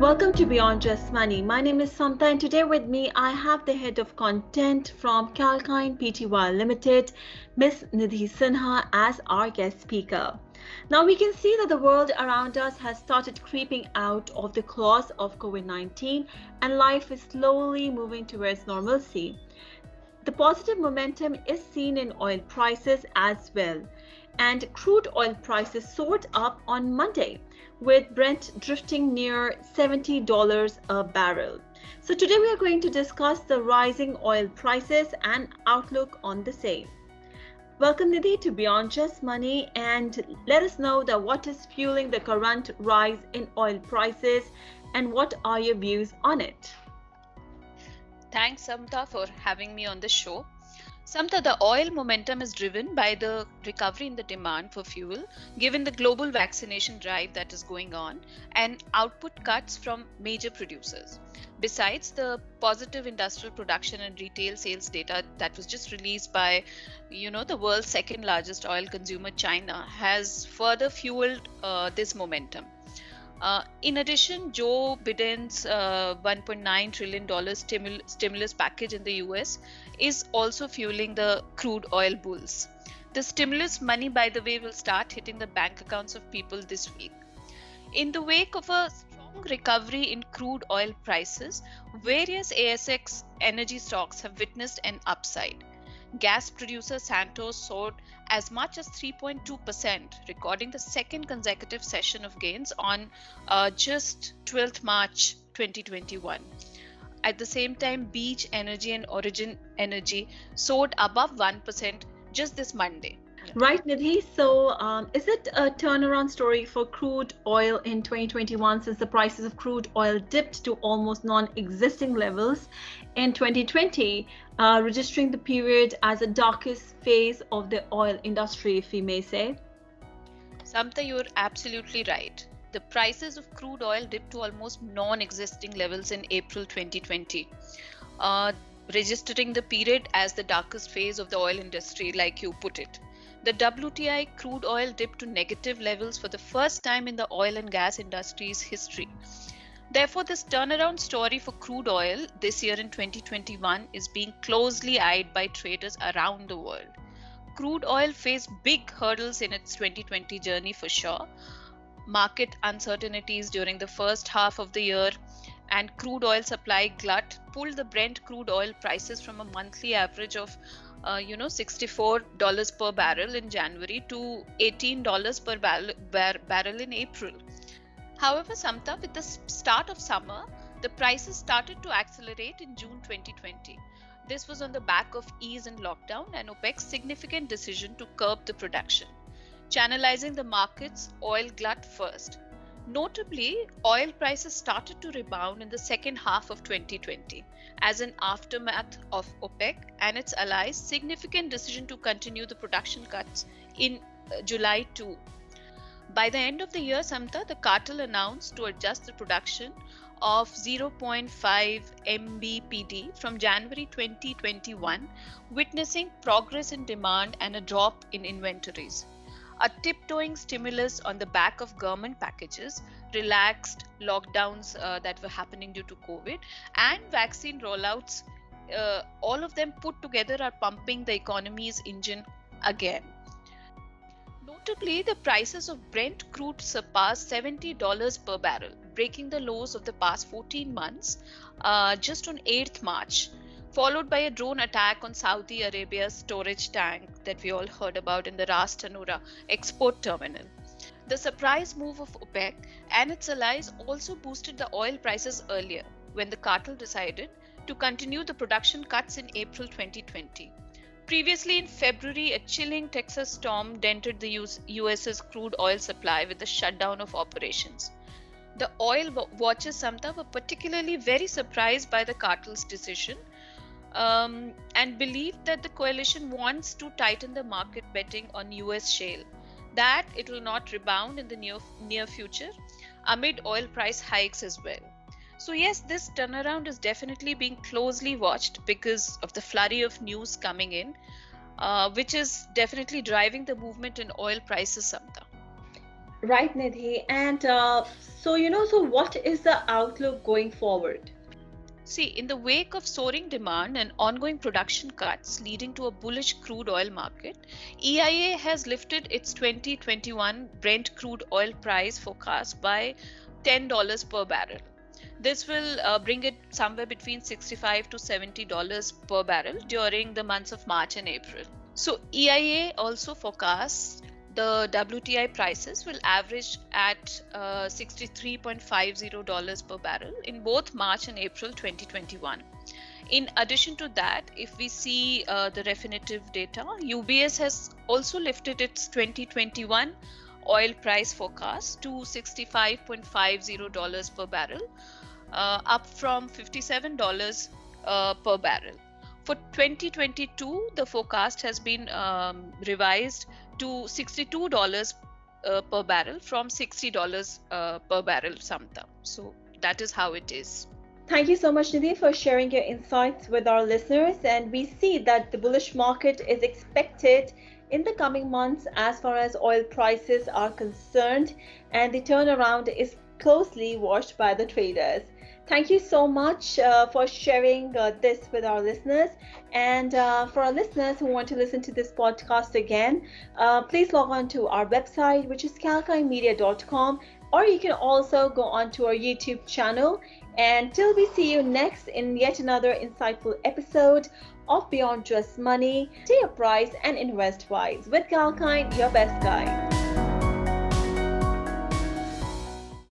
Welcome to Beyond Just Money. My name is Samta and today with me I have the head of content from 𝐊𝐿𝐴𝐚 Pty Limited, Ms. Nidhi Sinha as our guest speaker. Now we can see that the world around us has started creeping out of the claws of COVID-19 and life is slowly moving towards normalcy. The positive momentum is seen in oil prices as well, and crude oil prices soared up on Monday, with Brent drifting near $70 a barrel. So today we are going to discuss the rising oil prices and outlook on the same. Welcome Nidhi to Beyond Just Money, and let us know that what is fueling the current rise in oil prices and what are your views on it? Thanks, Samta, for having me on the show. Samta, the oil momentum is driven by the recovery in the demand for fuel, given the global vaccination drive that is going on and output cuts from major producers. Besides, the positive industrial production and retail sales data that was just released by, the world's second largest oil consumer, China, has further fueled this momentum. In addition, Joe Biden's $1.9 trillion stimulus package in the US is also fueling the crude oil bulls. The stimulus money, by the way, will start hitting the bank accounts of people this week. In the wake of a strong recovery in crude oil prices, various ASX energy stocks have witnessed an upside. Gas producer Santos soared as much as 3.2%, recording the second consecutive session of gains on just 12th March 2021. At the same time, Beach Energy and Origin Energy soared above 1% just this Monday. Right, Nidhi. So is it a turnaround story for crude oil in 2021 since the prices of crude oil dipped to almost non-existing levels in 2020, registering the period as the darkest phase of the oil industry, if we may say? Samta, you're absolutely right. The prices of crude oil dipped to almost non-existing levels in April 2020, registering the period as the darkest phase of the oil industry, like you put it. The WTI crude oil dipped to negative levels for the first time in the oil and gas industry's history. Therefore, this turnaround story for crude oil this year in 2021 is being closely eyed by traders around the world. Crude oil faced big hurdles in its 2020 journey for sure. Market uncertainties during the first half of the year and crude oil supply glut pulled the Brent crude oil prices from a monthly average of $64 per barrel in January to $18 per barrel in April. However, Samta, with the start of summer, the prices started to accelerate in June 2020. This was on the back of ease in lockdown and OPEC's significant decision to curb the production, channelizing the market's oil glut first. Notably, oil prices started to rebound in the second half of 2020 as an aftermath of OPEC and its allies' significant decision to continue the production cuts in July 2. By the end of the year, Samta, the cartel announced to adjust the production of 0.5 MBPD from January 2021, witnessing progress in demand and a drop in inventories. A tiptoeing stimulus on the back of government packages, relaxed lockdowns that were happening due to COVID, and vaccine rollouts, all of them put together are pumping the economy's engine again. Notably, the prices of Brent crude surpassed $70 per barrel, breaking the lows of the past 14 months just on 8th March. Followed by a drone attack on Saudi Arabia's storage tank that we all heard about in the Ras Tanura export terminal. The surprise move of OPEC and its allies also boosted the oil prices earlier, when the cartel decided to continue the production cuts in April 2020. Previously in February, a chilling Texas storm dented the US's crude oil supply with the shutdown of operations. The oil watchers, Samta, were particularly very surprised by the cartel's decision, and believed that the coalition wants to tighten the market betting on US shale, that it will not rebound in the near future amid oil price hikes as well. So yes, this turnaround is definitely being closely watched because of the flurry of news coming in, which is definitely driving the movement in oil prices, Samta. Right, Nidhi. And so what is the outlook going forward? See, in the wake of soaring demand and ongoing production cuts leading to a bullish crude oil market, EIA has lifted its 2021 Brent crude oil price forecast by $10 per barrel. This will bring it somewhere between $65 to $70 per barrel during the months of March and April. So EIA also forecasts the WTI prices will average at $63.50 per barrel in both March and April 2021. In addition to that, if we see the Refinitiv data, UBS has also lifted its 2021 oil price forecast to $65.50 per barrel, up from $57 per barrel. For 2022, the forecast has been revised to $62 per barrel from $60 per barrel sometime. So that is how it is. Thank you so much, Nidhi, for sharing your insights with our listeners. And we see that the bullish market is expected in the coming months as far as oil prices are concerned, and the turnaround is closely watched by the traders. Thank you so much for sharing this with our listeners. And for our listeners who want to listen to this podcast again, please log on to our website, which is 𝐾𝐿KineMedia.com, or you can also go on to our YouTube channel. And till we see you next in yet another insightful episode of Beyond Just Money, stay apprised and invest wise with 𝐾𝐿KineMedia, your best guide.